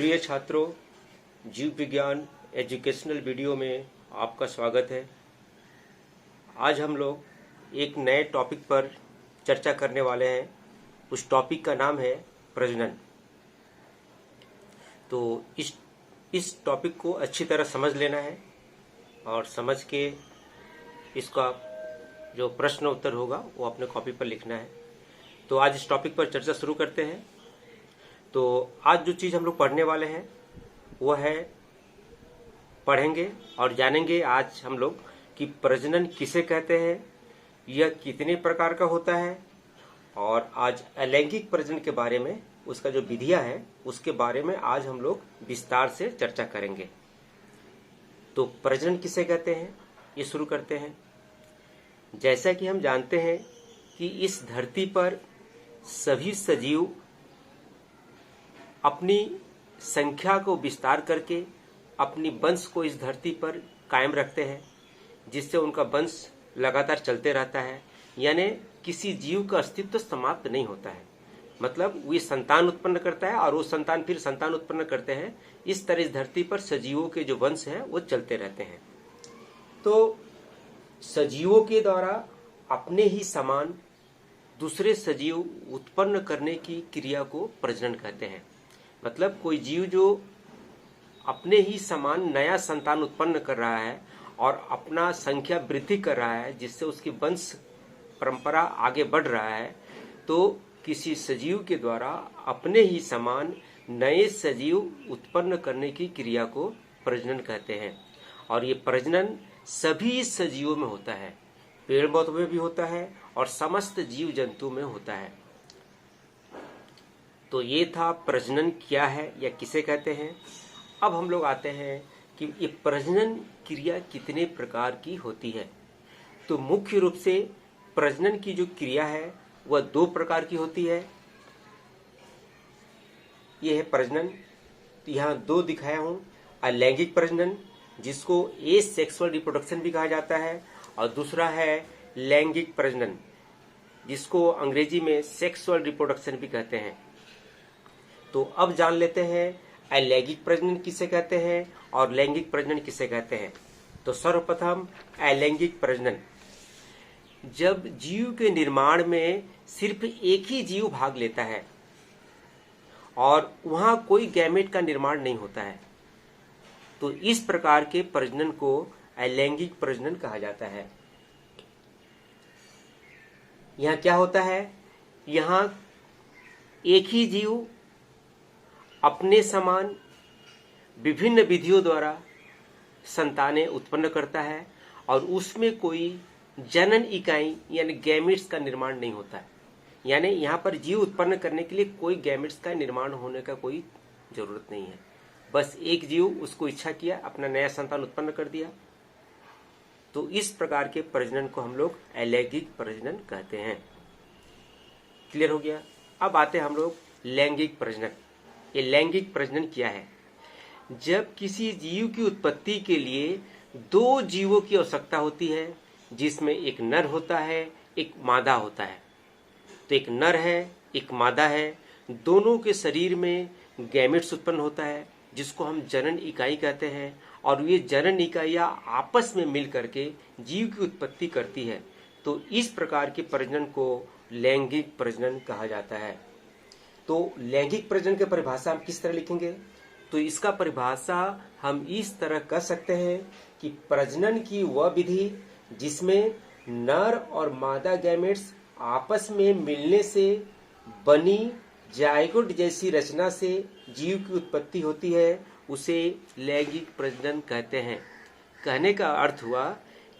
प्रिय छात्रों, जीव विज्ञान एजुकेशनल वीडियो में आपका स्वागत है। आज हम लोग एक नए टॉपिक पर चर्चा करने वाले हैं। उस टॉपिक का नाम है प्रजनन। तो इस टॉपिक को अच्छी तरह समझ लेना है और समझ के इसका जो प्रश्न उत्तर होगा वो अपने कॉपी पर लिखना है। तो आज इस टॉपिक पर चर्चा शुरू करते हैं। तो आज जो चीज़ हम लोग पढ़ने वाले हैं वह है, पढ़ेंगे और जानेंगे आज हम लोग कि प्रजनन किसे कहते हैं, यह कितने प्रकार का होता है, और आज अलैंगिक प्रजनन के बारे में, उसका जो विधियां है उसके बारे में आज हम लोग विस्तार से चर्चा करेंगे। तो प्रजनन किसे कहते हैं ये शुरू करते हैं। जैसा कि हम जानते हैं कि इस धरती पर सभी सजीव अपनी संख्या को विस्तार करके अपनी वंश को इस धरती पर कायम रखते हैं, जिससे उनका वंश लगातार चलते रहता है। यानी किसी जीव का अस्तित्व समाप्त नहीं होता है। मतलब वो संतान उत्पन्न करता है और वो संतान फिर संतान उत्पन्न करते हैं। इस तरह इस धरती पर सजीवों के जो वंश हैं वो चलते रहते हैं। तो सजीवों के द्वारा अपने ही समान दूसरे सजीव उत्पन्न करने की क्रिया को प्रजनन कहते हैं। मतलब कोई जीव जो अपने ही समान नया संतान उत्पन्न कर रहा है और अपना संख्या वृद्धि कर रहा है, जिससे उसकी वंश परंपरा आगे बढ़ रहा है, तो किसी सजीव के द्वारा अपने ही समान नए सजीव उत्पन्न करने की क्रिया को प्रजनन कहते हैं। और ये प्रजनन सभी सजीवों में होता है, पेड़ पौधों में भी होता है और समस्त जीव जंतु में होता है। तो ये था प्रजनन क्या है या किसे कहते हैं। अब हम लोग आते हैं कि ये प्रजनन क्रिया कितने प्रकार की होती है। तो मुख्य रूप से प्रजनन की जो क्रिया है वह दो प्रकार की होती है। यह है प्रजनन, यहाँ दो दिखाया हूँ। अलैंगिक प्रजनन, जिसको एसेक्सुअल रिप्रोडक्शन भी कहा जाता है, और दूसरा है लैंगिक प्रजनन, जिसको अंग्रेजी में सेक्सुअल रिप्रोडक्शन भी कहते हैं। तो अब जान लेते हैं अलैंगिक प्रजनन किसे कहते हैं और लैंगिक प्रजनन किसे कहते हैं। तो सर्वप्रथम अलैंगिक प्रजनन। जब जीव के निर्माण में सिर्फ एक ही जीव भाग लेता है और वहां कोई गैमेट का निर्माण नहीं होता है, तो इस प्रकार के प्रजनन को अलैंगिक प्रजनन कहा जाता है। यहाँ क्या होता है, यहाँ एक ही जीव अपने समान विभिन्न विधियों द्वारा संतानें उत्पन्न करता है और उसमें कोई जनन इकाई यानी गैमेट्स का निर्माण नहीं होता है। यानी यहाँ पर जीव उत्पन्न करने के लिए कोई गैमेट्स का निर्माण होने का कोई जरूरत नहीं है। बस एक जीव उसको इच्छा किया, अपना नया संतान उत्पन्न कर दिया। तो इस प्रकार के प्रजनन को हम लोग अलैंगिक प्रजनन कहते हैं। क्लियर हो गया। अब आते हैं हम लोग लैंगिक प्रजनन। ये लैंगिक प्रजनन क्या है। जब किसी जीव की उत्पत्ति के लिए दो जीवों की आवश्यकता होती है, जिसमें एक नर होता है, एक मादा होता है। तो एक नर है, एक मादा है, दोनों के शरीर में गैमेट्स उत्पन्न होता है, जिसको हम जनन इकाई कहते हैं। और ये जनन इकाइयां आपस में मिल करके जीव की उत्पत्ति करती है। तो इस प्रकार के प्रजनन को लैंगिक प्रजनन कहा जाता है। तो लैंगिक प्रजनन की परिभाषा हम किस तरह लिखेंगे। तो इसका परिभाषा हम इस तरह कर सकते हैं कि प्रजनन की वह विधि जिसमें नर और मादा गैमेट्स आपस में मिलने से बनी जायगोट जैसी रचना से जीव की उत्पत्ति होती है, उसे लैंगिक प्रजनन कहते हैं। कहने का अर्थ हुआ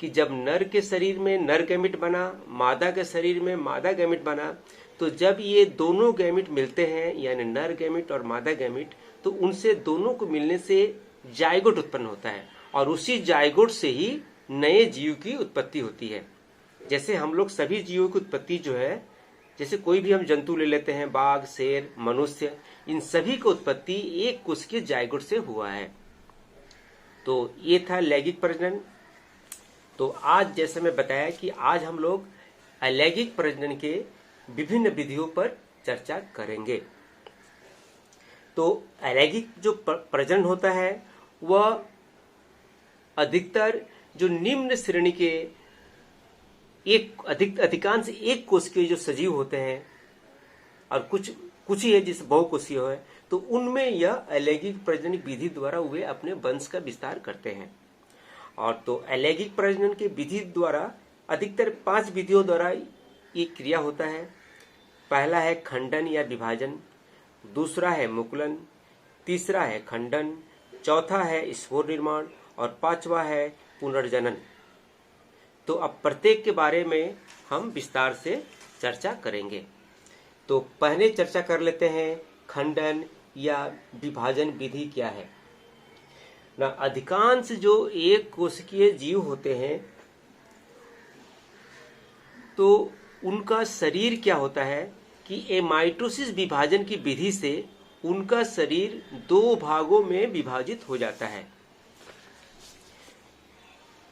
कि जब नर के शरीर में नर गैमेट बना, मादा के शरीर में मादा गैमेट बना, तो जब ये दोनों गैमेट मिलते हैं यानी नर गैमेट और मादा गैमेट, तो उनसे दोनों को मिलने से जायगोट उत्पन्न होता है और उसी जायगोट से ही नए जीव की उत्पत्ति होती है। जैसे हम लोग सभी जीवों की उत्पत्ति जो है, जैसे कोई भी हम जंतु ले लेते हैं, बाघ, शेर, मनुष्य, इन सभी की उत्पत्ति एक कुश के जायगोट से हुआ है। तो ये था लैंगिक प्रजनन। तो आज जैसे मैं बताया कि आज हम लोग अलैंगिक प्रजनन के विभिन्न विधियों पर चर्चा करेंगे। तो अलैंगिक जो प्रजनन होता है वह अधिकतर जो निम्न श्रेणी के अधिकांश एक कोशिकीय जो सजीव होते हैं, और कुछ ही है जिस बहुकोषीय है, तो उनमें यह अलैंगिक प्रजनन विधि द्वारा वे अपने वंश का विस्तार करते हैं। और तो अलैंगिक प्रजनन की विधि द्वारा अधिकतर 5 विधियों द्वारा ये क्रिया होता है। पहला है खंडन या विभाजन, दूसरा है मुकुलन, तीसरा है खंडन, चौथा है स्पोर निर्माण और 5वां है पुनर्जनन। तो अब प्रत्येक के बारे में हम विस्तार से चर्चा करेंगे। तो पहले चर्चा कर लेते हैं खंडन या विभाजन विधि क्या है ना। अधिकांश जो एक कोशिकीय जीव होते हैं तो उनका शरीर क्या होता है कि एमाइटोसिस विभाजन की विधि से उनका शरीर 2 भागों में विभाजित हो जाता है।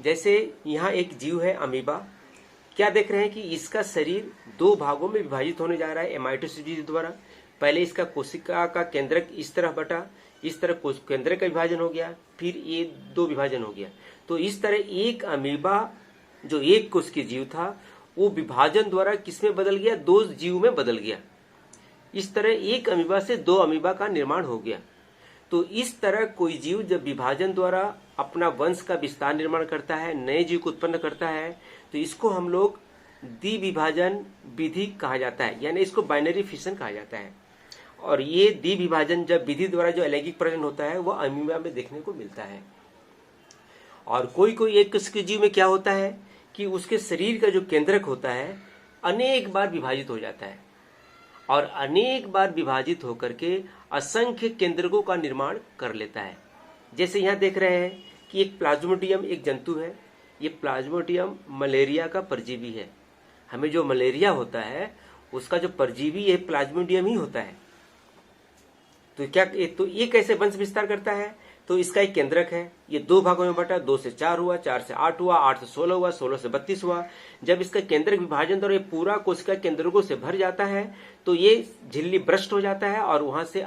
जैसे यहाँ एक जीव है अमीबा, क्या देख रहे हैं कि इसका शरीर 2 भागों में विभाजित होने जा रहा है एमाइटोसिस विधि द्वारा। पहले इसका कोशिका का केंद्रक इस तरह बटा, इस तरह केंद्रक का विभाजन हो गया, फिर ये 2 विभाजन हो गया। तो इस तरह एक अमीबा जो एक कोशिकीय जीव था वो विभाजन द्वारा किसमें बदल गया, 2 जीव में बदल गया। इस तरह एक अमीबा से 2 अमीबा का निर्माण हो गया। तो इस तरह कोई जीव जब विभाजन द्वारा अपना वंश का विस्तार निर्माण करता है, नए जीव को उत्पन्न करता है, तो इसको हम लोग द्विविभाजन विधि कहा जाता है, यानी इसको बाइनरी फिशन कहा जाता है। और ये द्विविभाजन जब विधि द्वारा जो अलैंगिक प्रजनन होता है वह अमीबा में देखने को मिलता है। और कोई एक कोशिकीय जीव में क्या होता है कि उसके शरीर का जो केंद्रक होता है अनेक बार विभाजित हो जाता है, और अनेक बार विभाजित होकर के असंख्य केंद्रकों का निर्माण कर लेता है। जैसे यहाँ देख रहे हैं कि एक प्लाज्मोडियम एक जंतु है। ये प्लाज्मोडियम मलेरिया का परजीवी है। हमें जो मलेरिया होता है उसका जो परजीवी है प्लाज्मोडियम ही होता है। तो ये कैसे वंश विस्तार करता है, तो इसका एक केंद्रक है, ये 2 भागों में बटा, 2 से 4 हुआ, 4 से 8 हुआ, 8 से 16 हुआ, 16 से 32 हुआ। जब इसका केंद्रक विभाजन द्वारा ये पूरा कोशिका केंद्रकों से भर जाता है तो ये झिल्ली भ्रष्ट हो जाता है और वहां से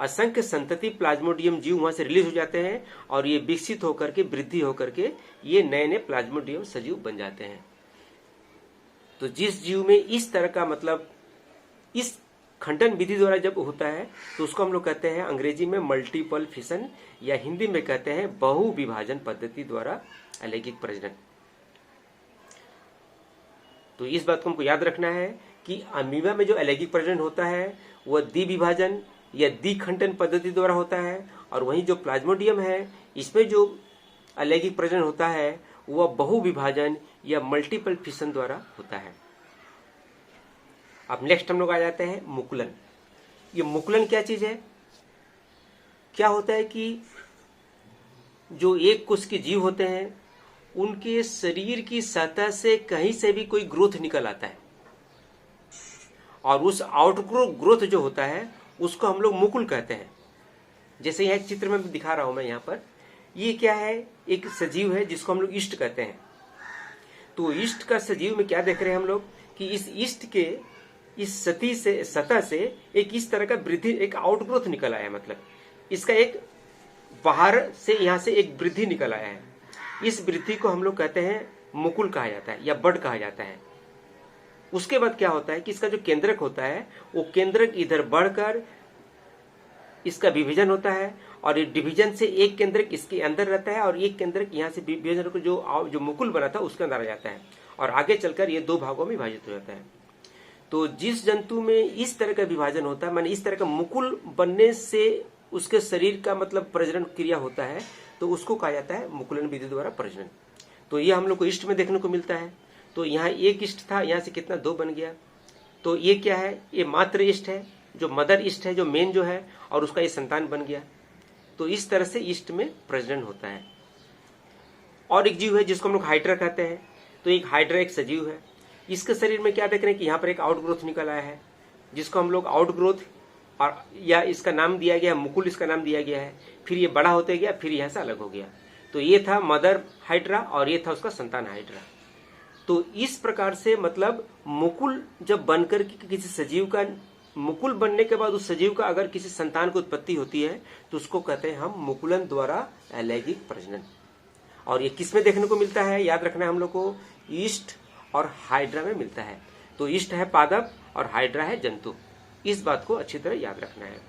असंख्य संतति प्लाज्मोडियम जीव वहां से रिलीज हो जाते हैं और ये विकसित होकर के वृद्धि होकर के ये नए प्लाज्मोडियम सजीव बन जाते हैं। तो जिस जीव में इस तरह का मतलब इस खंडन विधि द्वारा जब होता है तो उसको हम लोग कहते हैं अंग्रेजी में मल्टीपल फिशन, या हिंदी में कहते हैं बहु विभाजन पद्धति द्वारा अलैंगिक प्रजनन। तो इस बात को हमको याद रखना है कि अमीबा में जो अलैंगिक प्रजनन होता है वह द्विविभाजन या द्विखंडन पद्धति द्वारा होता है, और वहीं जो प्लाज्मोडियम है इसमें जो अलैंगिक प्रजनन होता है वह बहु विभाजन या मल्टीपल फिशन द्वारा होता है। अब नेक्स्ट हम लोग आ जाते हैं मुकुलन। ये मुकुलन क्या चीज है? क्या होता है कि जो एक कोशिकीय जीव होते हैं उनके शरीर की सतह से कहीं से भी कोई ग्रोथ निकल आता है, और उस आउटग्रोथ जो होता है उसको हम लोग मुकुल कहते हैं। जैसे यह चित्र में दिखा रहा हूं मैं यहाँ पर, ये क्या है, एक सजीव है जिसको हम लोग ईस्ट कहते हैं। तो ईस्ट का सजीव में क्या देख रहे हैं हम लोग कि इस ईस्ट के इस सतह से एक इस तरह का वृद्धि, एक आउटग्रोथ निकल आया है, मतलब इसका एक बाहर से यहाँ से एक वृद्धि निकल आया है। इस वृद्धि को हम लोग कहते हैं मुकुल कहा जाता है या बड कहा जाता है। उसके बाद क्या होता है कि इसका जो केंद्रक होता है वो केंद्रक इधर बढ़कर इसका विभाजन होता है, और ये डिवीजन से एक केंद्रक इसके अंदर रहता है और एक केंद्रक यहाँ से विभाजन को जो मुकुल बना था उसके अंदर आ जाता है, और आगे चलकर ये 2 भागों में विभाजित हो जाता है। तो जिस जंतु में इस तरह का विभाजन होता है, माने इस तरह का मुकुल बनने से उसके शरीर का मतलब प्रजनन क्रिया होता है, तो उसको कहा जाता है मुकुलन विधि द्वारा प्रजनन। तो ये हम लोग को ईस्ट में देखने को मिलता है। तो यहाँ एक ईस्ट था, यहाँ से कितना 2 बन गया। तो ये क्या है, ये मात्र ईस्ट है, जो मदर ईस्ट है, जो मेन जो है, और उसका ये संतान बन गया। तो इस तरह से ईस्ट में प्रजनन होता है। और एक जीव है जिसको हम लोग हाइड्रा कहते हैं। तो एक हाइड्रा एक सजीव है। इसके शरीर में क्या देख रहे हैं कि यहाँ पर एक आउटग्रोथ निकल आया है, जिसको हम लोग आउटग्रोथ और या इसका नाम दिया गया मुकुल, इसका नाम दिया गया है। फिर ये बड़ा होते गया, फिर यहाँ से अलग हो गया। तो ये था मदर हाइड्रा और ये था उसका संतान हाइड्रा। तो इस प्रकार से मतलब मुकुल जब बनकर किसी सजीव का, मुकुल बनने के बाद उस सजीव का अगर किसी संतान को उत्पत्ति होती है तो उसको कहते हैं हम मुकुलन द्वारा अलैंगिक प्रजनन। और ये किस में देखने को मिलता है, याद रखना है हम लोग को, ईस्ट और हाइड्रा में मिलता है। तो ईस्ट है पादप और हाइड्रा है जंतु, इस बात को अच्छी तरह याद रखना है।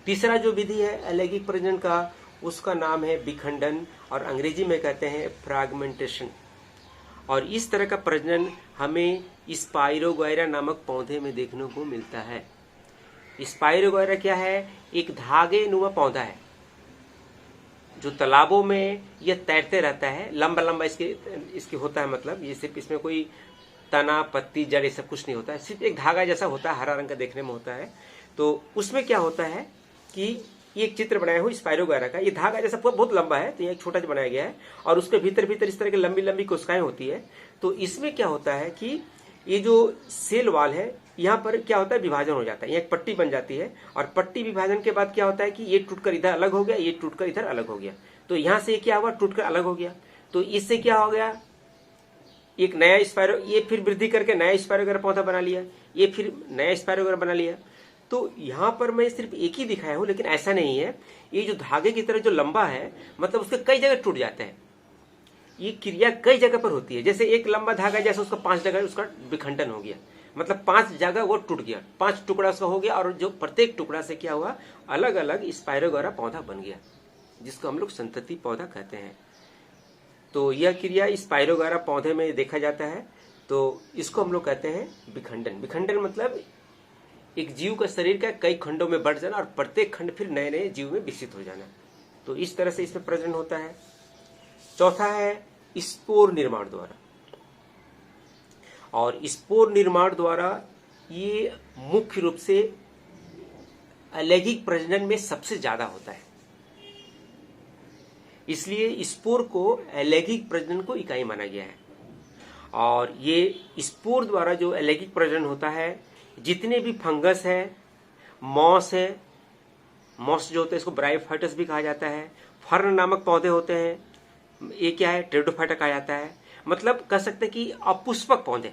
तीसरा जो विधि है अलैंगिक प्रजनन का, उसका नाम है विखंडन और अंग्रेजी में कहते हैं फ्रैगमेंटेशन। और इस तरह का प्रजनन हमें स्पाइरोगोइरा नामक पौधे में देखने को मिलता है। स्पाइरोगोइरा क्या है, एक धागे नुमा पौधा है जो तालाबों में यह तैरते रहता है, लंबा लंबा इसके होता है, मतलब ये सिर्फ इसमें कोई तना पत्ती जड़ ये सब कुछ नहीं होता है, सिर्फ एक धागा जैसा होता है, हरा रंग का देखने में होता है। तो उसमें क्या होता है कि ये एक चित्र बनाया हुआ स्पाइरोगोइरा का, ये धागा जैसा बहुत लंबा है, तो ये एक छोटा सा बनाया गया है और उसके भीतर भीतर इस तरह की लंबी लंबी कोशिकाएं होती है। तो इसमें क्या होता है कि ये जो सेल वाल है यहाँ पर क्या होता है, विभाजन हो जाता है, यहाँ एक पट्टी बन जाती है और पट्टी विभाजन के बाद क्या होता है कि ये टूटकर इधर अलग हो गया, ये टूटकर इधर अलग हो गया। तो यहाँ से क्या हुआ, टूटकर अलग हो गया। तो इससे क्या हो गया, एक नया स्पाइरो, ये फिर वृद्धि करके नया स्पाइरोगोइरा पौधा बना लिया, ये फिर नया स्पाइरोगोइरा बना लिया। तो यहाँ पर मैं सिर्फ एक ही दिखाया हूं, लेकिन ऐसा नहीं है, ये जो धागे की तरह जो लंबा है मतलब उसके कई जगह टूट जाते हैं। ये क्रिया कई जगह पर होती है, जैसे एक लंबा धागा जैसे उसका 5 जगह उसका विखंडन हो गया, मतलब 5 जगह वो टूट गया, 5 टुकड़ा उसका हो गया और जो प्रत्येक टुकड़ा से क्या हुआ, अलग अलग स्पाइरोगोइरा पौधा बन गया, जिसको हम लोग संतति पौधा कहते हैं। तो यह क्रिया स्पाइरोगोइरा पौधे में देखा जाता है। तो इसको हम लोग कहते हैं विखंडन। विखंडन मतलब एक जीव का शरीर का कई खंडों में बढ़ जाना और प्रत्येक खंड फिर नए नए जीव में विकसित हो जाना। तो इस तरह से इसमें प्रजनन होता है। चौथा है स्पोर निर्माण द्वारा। और स्पोर निर्माण द्वारा ये मुख्य रूप से अलैंगिक प्रजनन में सबसे ज्यादा होता है, इसलिए स्पोर को अलैंगिक प्रजनन को इकाई माना गया है। और ये स्पोर द्वारा जो अलैंगिक प्रजनन होता है, जितने भी फंगस है, मॉस है, मॉस जो होते हैं इसको ब्रायोफाइटस भी कहा जाता है, फर्न नामक पौधे होते हैं, ये क्या है, टेरिडोफाइटा कहा जाता है। मतलब कह सकते हैं कि अपुष्पक पौधे,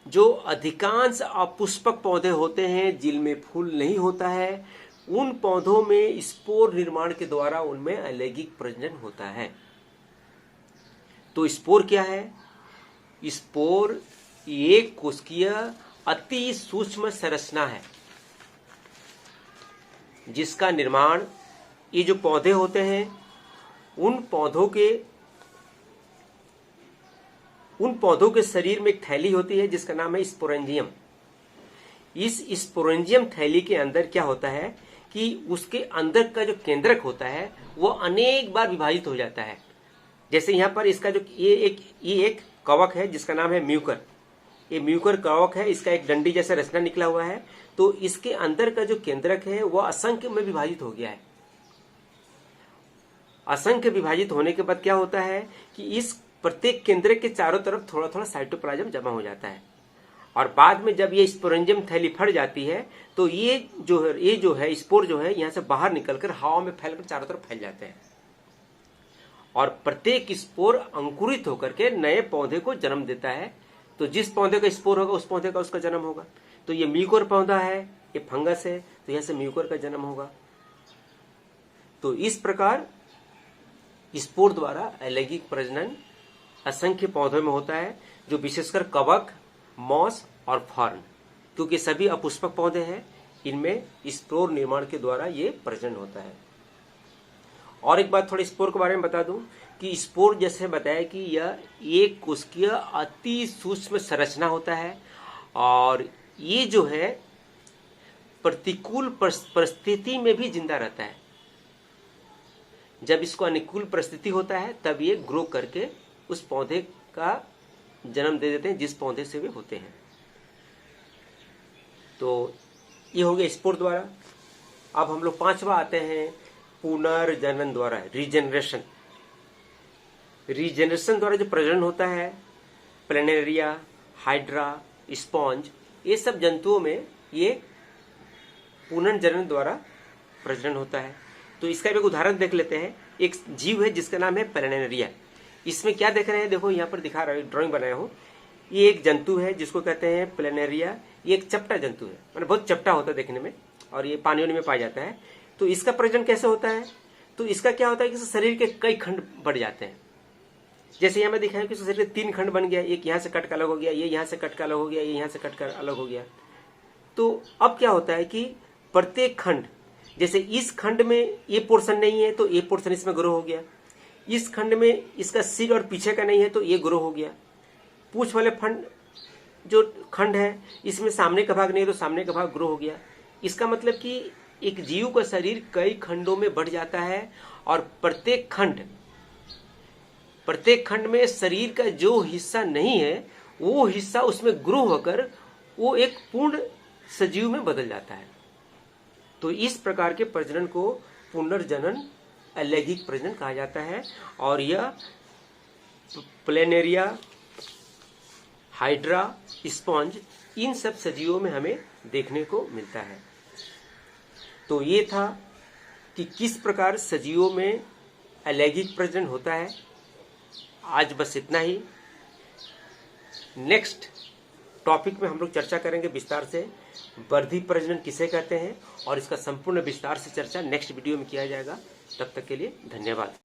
जो अधिकांश अपुष्पक पौधे होते हैं जिनमें फूल नहीं होता है, उन पौधों में स्पोर निर्माण के द्वारा उनमें अलैंगिक प्रजनन होता है। तो स्पोर क्या है, स्पोर एक कोशिकीय अति सूक्ष्म संरचना है जिसका निर्माण, ये जो पौधे होते हैं उन पौधों के शरीर में एक थैली होती है जिसका नाम है स्पोरेंजियम। इस स्पोरेंजियम थैली के अंदर क्या होता है कि उसके अंदर का जो केंद्रक होता है वो अनेक बार विभाजित हो जाता है। जैसे यहाँ पर इसका जो ये एक कवक है जिसका नाम है म्यूकर, ये म्यूकर कवक है, इसका एक डंडी जैसा रचना निकला हुआ है। तो इसके अंदर का जो केंद्रक है वह असंख्य में विभाजित हो गया है। असंख्य विभाजित होने के बाद क्या होता है कि इस प्रत्येक केंद्रक के चारों तरफ थोड़ा थोड़ा साइटोप्लाज्म जमा हो जाता है और बाद में जब ये स्पोरेंजियम थैली फट जाती है तो ये जो है स्पोर जो है यहाँ से बाहर निकलकर हवा में फैलकर चारों तरफ फैल जाते हैं और प्रत्येक स्पोर अंकुरित होकर के नए पौधे को जन्म देता है। तो जिस पौधे का स्पोर होगा उस पौधे का उसका जन्म होगा। तो ये म्यूकर पौधा है, ये फंगस है, तो यहाँ से म्यूकर का जन्म होगा। तो इस प्रकार स्पोर द्वारा अलैंगिक प्रजनन असंख्य पौधों में होता है, जो विशेषकर कवक, मॉस और फर्न, क्योंकि सभी अपुष्पक पौधे हैं, इनमें स्पोर निर्माण के द्वारा ये प्रजनन होता है। और एक बात थोड़ी स्पोर के बारे में बता दूं कि स्पोर जैसे बताया कि यह एक कोशिकीय अति सूक्ष्म संरचना होता है और ये जो है प्रतिकूल परिस्थिति में भी जिंदा रहता है। जब इसको अनुकूल परिस्थिति होता है तब ये ग्रो करके उस पौधे का जन्म दे देते हैं जिस पौधे से वे होते हैं। तो ये हो गया स्पोर द्वारा। अब हम लोग पांचवा आते हैं पुनर्जनन द्वारा, रीजनरेशन। रीजनरेशन द्वारा जो प्रजनन होता है, प्लेनेरिया, हाइड्रा, स्पॉन्ज, ये सब जंतुओं में ये पुनर्जनन द्वारा प्रजनन होता है। तो इसका एक उदाहरण देख लेते हैं। एक जीव है जिसका नाम है प्लेनेरिया। इसमें क्या देख रहे हैं, देखो यहाँ पर दिखा रहा है, ड्राइंग बनाया हूँ। ये एक जंतु है जिसको कहते हैं प्लेनेरिया। ये एक चपटा जंतु है, मतलब बहुत चपटा होता है देखने में, और ये पानी में पाया जाता है। तो इसका प्रजनन कैसे होता है, तो इसका क्या होता है कि शरीर के कई खंड बढ़ जाते हैं। जैसे यहाँ मैं दिखाया कि शरीर के 3 खंड बन गया, एक यहाँ से कट कर अलग हो गया, ये यहाँ से कट कर अलग हो गया, ये यहाँ से कट कर अलग हो गया। तो अब क्या होता है कि प्रत्येक खंड, जैसे इस खंड में ये पोर्शन नहीं है तो ये पोर्शन इसमें ग्रो हो गया, इस खंड में इसका सिर और पीछे का नहीं है तो ये ग्रो हो गया, पूंछ वाले जो खंड है इसमें सामने का भाग नहीं है तो सामने का भाग ग्रो हो गया। इसका मतलब कि एक जीव का शरीर कई खंडों में बढ़ जाता है, और प्रत्येक खंड में शरीर का जो हिस्सा नहीं है वो हिस्सा उसमें ग्रो होकर वो एक पूर्ण सजीव में बदल जाता है। तो इस प्रकार के प्रजनन को पुनर्जनन अलैंगिक प्रजनन कहा जाता है, और यह प्लेनेरिया, हाइड्रा, स्पॉन्ज, इन सब सजीवों में हमें देखने को मिलता है। तो ये था कि किस प्रकार सजीवों में अलैंगिक प्रजनन होता है। आज बस इतना ही। नेक्स्ट टॉपिक में हम लोग चर्चा करेंगे विस्तार से वर्धी प्रजनन किसे कहते हैं, और इसका संपूर्ण विस्तार से चर्चा नेक्स्ट वीडियो में किया जाएगा। तब तक के लिए धन्यवाद।